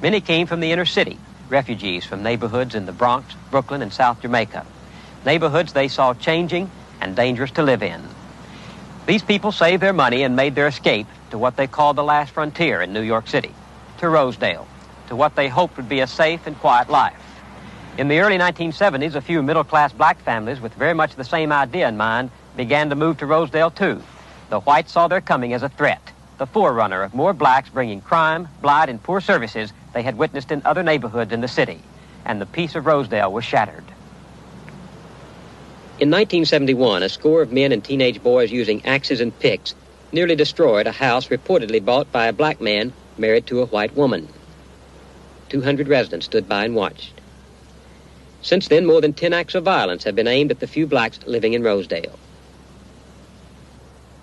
Many came from the inner city, refugees from neighborhoods in the Bronx, Brooklyn, and South Jamaica. Neighborhoods they saw changing and dangerous to live in. These people saved their money and made their escape to what they called the last frontier in New York City, to Rosedale, to what they hoped would be a safe and quiet life. In the early 1970s, a few middle-class black families with very much the same idea in mind began to move to Rosedale, too. The whites saw their coming as a threat, the forerunner of more blacks bringing crime, blight, and poor services they had witnessed in other neighborhoods in the city. And the peace of Rosedale was shattered. In 1971, a score of men and teenage boys using axes and picks nearly destroyed a house reportedly bought by a black man married to a white woman. 200 residents stood by and watched. Since then, more than 10 acts of violence have been aimed at the few blacks living in Rosedale.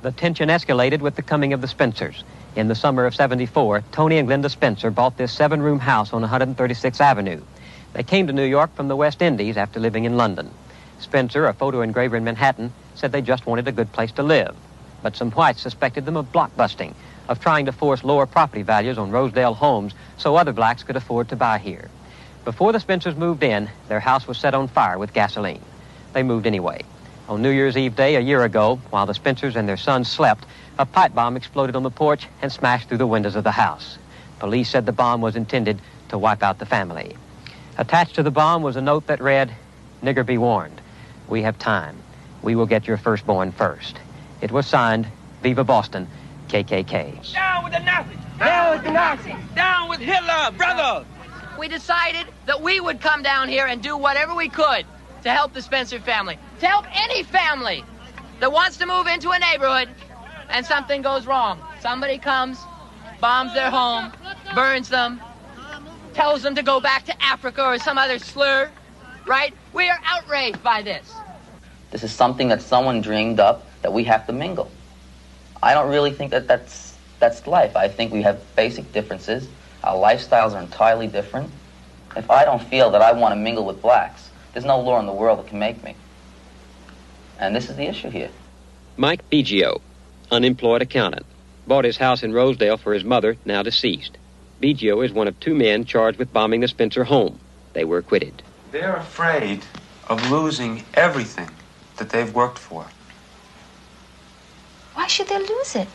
The tension escalated with the coming of the Spencers. In the summer of '74, Tony and Glenda Spencer bought this 7-room house on 136th Avenue. They came to New York from the West Indies after living in London. Spencer, a photo engraver in Manhattan, said they just wanted a good place to live. But some whites suspected them of blockbusting, of trying to force lower property values on Rosedale homes so other blacks could afford to buy here. Before the Spencers moved in, their house was set on fire with gasoline. They moved anyway. On New Year's Eve day a year ago, while the Spencers and their son slept, a pipe bomb exploded on the porch and smashed through the windows of the house. Police said the bomb was intended to wipe out the family. Attached to the bomb was a note that read, "Nigger be warned. We have time. We will get your firstborn first." It was signed, "Viva Boston, KKK." Down with the Nazis! Down with the Nazis! Down with Hitler, brother! We decided that we would come down here and do whatever we could to help the Spencer family, to help any family that wants to move into a neighborhood and something goes wrong. Somebody comes, bombs their home, burns them, tells them to go back to Africa or some other slur, right? We are outraged by this. This is something that someone dreamed up that we have to mingle. I don't really think that that's life. I think we have basic differences. Our lifestyles are entirely different. If I don't feel that I want to mingle with blacks, there's no law in the world that can make me. And this is the issue here. Mike Biggio, unemployed accountant, bought his house in Rosedale for his mother, now deceased. Biggio is one of 2 men charged with bombing the Spencer home. They were acquitted. They're afraid of losing everything that they've worked for. Why should they lose it?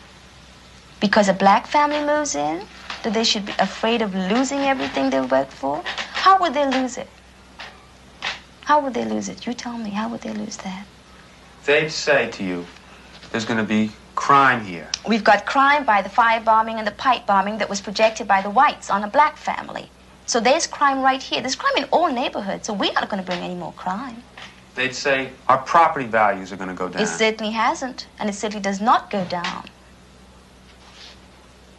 Because a black family moves in? That they should be afraid of losing everything they worked for? How would they lose it? How would they lose it? You tell me, how would they lose that? They'd say to you, there's going to be crime here. We've got crime by the firebombing and the pipe bombing that was projected by the whites on a black family. So there's crime right here. There's crime in all neighborhoods, so we're not going to bring any more crime. They'd say our property values are going to go down. It certainly hasn't, and it certainly does not go down.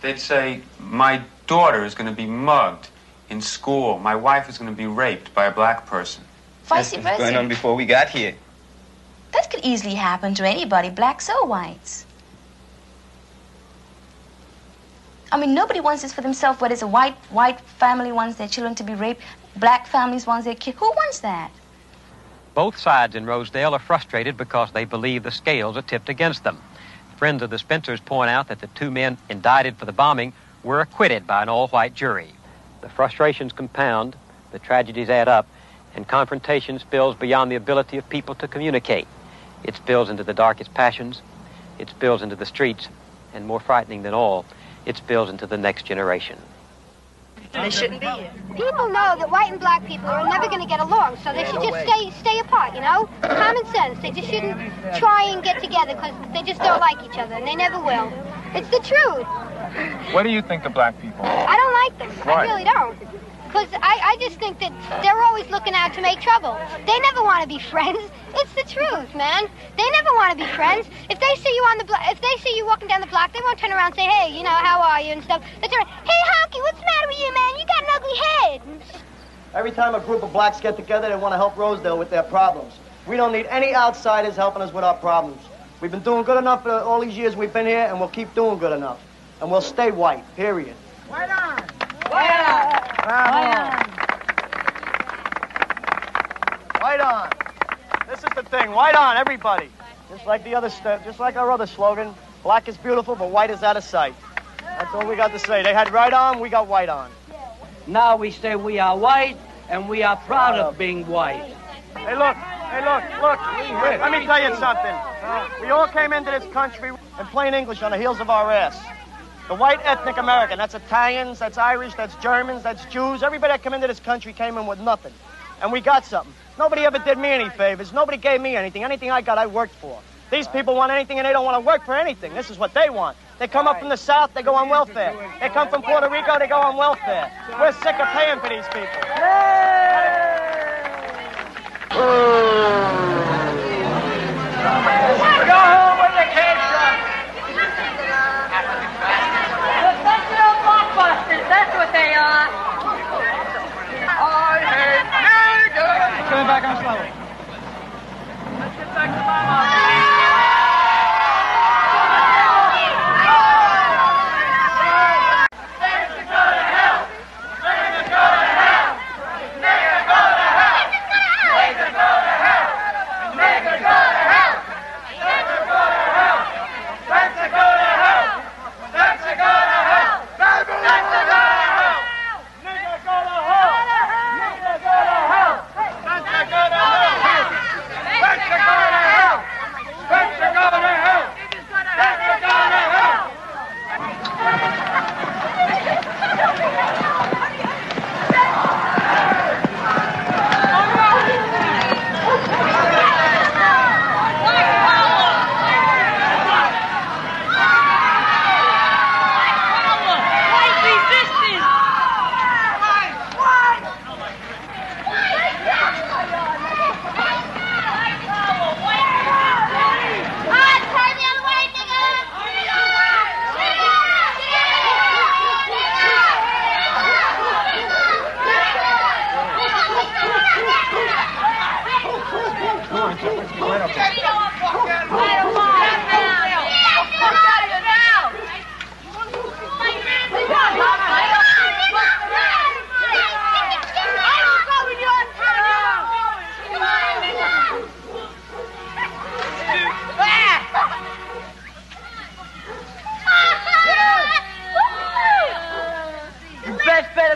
They'd say my daughter is going to be mugged in school. My wife is going to be raped by a black person. Vice That's versa. going on before we got here. That could easily happen to anybody, blacks or whites. I mean, nobody wants this for themselves, whether it's a white family wants their children to be raped, black families wants their kids. Who wants that? Both sides in Rosedale are frustrated because they believe the scales are tipped against them. Friends of the Spencers point out that the 2 men indicted for the bombing were acquitted by an all-white jury. The frustrations compound, the tragedies add up, and confrontation spills beyond the ability of people to communicate. It spills into the darkest passions, it spills into the streets, and more frightening than all, it spills into the next generation. They shouldn't be here. People know that white and black people are never going to get along, so they should just stay apart, you know? Common sense. They just shouldn't try and get together because they just don't like each other, and they never will. It's the truth. What do you think of black people? I don't like them. Why? I really don't. Because I just think that they're always looking out to make trouble. They never want to be friends. It's the truth, man. They never want to be friends. If they see you on the block, if they see you walking down the block, they won't turn around and say, hey, you know, how are you and stuff. They turn around, hey, Honky, what's the matter with you, man? You got an ugly head. Every time a group of blacks get together, they want to help Rosedale with their problems. We don't need any outsiders helping us with our problems. We've been doing good enough for all these years we've been here, and we'll keep doing good enough. And we'll stay white, period. White on! White on! White on! White on! This is the thing, white on, everybody. Just like the other just like our other slogan, black is beautiful, but white is out of sight. That's all we got to say. They had right on, we got white on. Now we say we are white, and we are proud of being white. Hey, look. Let me tell you something. We all came into this country in plain English on the heels of our ass. The white ethnic American, that's Italians, that's Irish, that's Germans, that's Jews. Everybody that came into this country came in with nothing. And we got something. Nobody ever did me any favors. Nobody gave me anything. Anything I got, I worked for. These people want anything, and they don't want to work for anything. This is what they want. They come up from the South, they go on welfare. They come from Puerto Rico, they go on welfare. We're sick of paying for these people. Go home with the kids, son. Professional blockbusters, that's what they are. I hate niggers. Coming back on slow. Let's get back to Mama.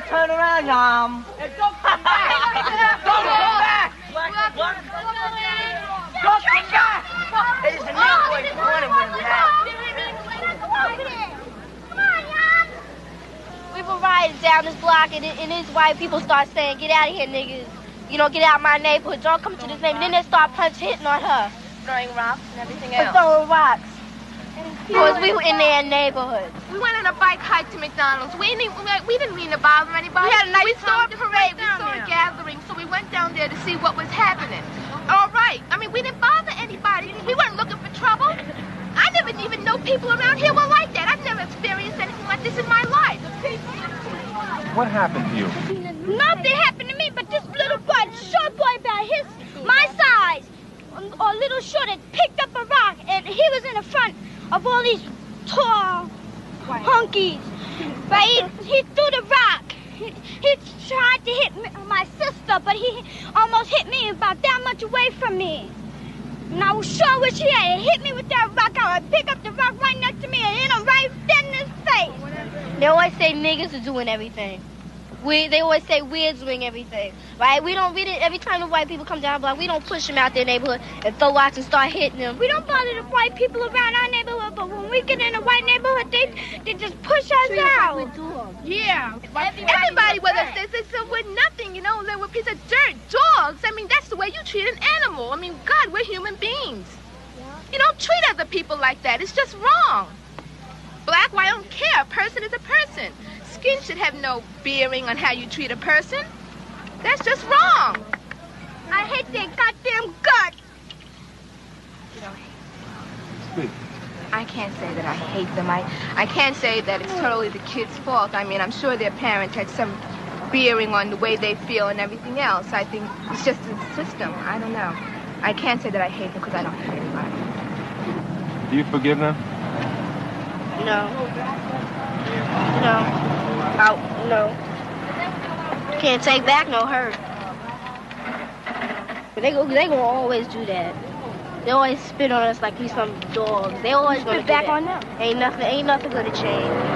Turn around, Yum. Hey, don't come back. Don't come back. Don't come back. There's a new boy corner with that. Come on, Yum. We were riding down this block, and these white people start saying, "Get out of here, niggas. You know, get out of my neighborhood. Don't come to this neighborhood." Then they start hitting on her. Throwing rocks and everything else. Throwing rocks. Because we were in their neighborhood. We went on a bike hike to McDonald's. We didn't mean to bother anybody. We had a nice We saw a time parade. We down saw there. a gathering, so we went down there to see what was happening. All right. I mean, we didn't bother anybody. We weren't looking for trouble. I never even know people around here were like that. I've never experienced anything like this in my life. What happened to you? Nothing happened to me, but this little boy, short boy about my size, or little short, had picked up a rock, and he was in the front of all these tall hunkies. But he threw the rock. He tried to hit my sister, but he almost hit me about that much away from me. And I was sure wish he had hit me with that rock. I would pick up the rock right next to me and hit him right dead in his face. They always say niggas are doing everything. They always say we're doing everything, right? We didn't. Every time the white people come down the block, we don't push them out their neighborhood and throw rocks and start hitting them. We don't bother the white people around our neighborhood, but when we get in a white neighborhood, they just push us out. Yeah. Everybody with us, we're nothing, you know. We're a piece of dirt. Dogs. I mean, that's the way you treat an animal. I mean, God, we're human beings. You don't treat other people like that. It's just wrong. Black, white, I don't care. A person is a person. Skin should have no bearing on how you treat a person. That's just wrong. I hate their goddamn guts. Speak. I can't say that I hate them. I can't say that it's totally the kids' fault. I mean, I'm sure their parents had some bearing on the way they feel and everything else. I think it's just the system. I don't know. I can't say that I hate them because I don't hate anybody. Do you forgive them? No. No. Can't take back no hurt. But they gonna always do that. They always spit on us like we some dogs. They always gonna spit back on them. Ain't nothing gonna change.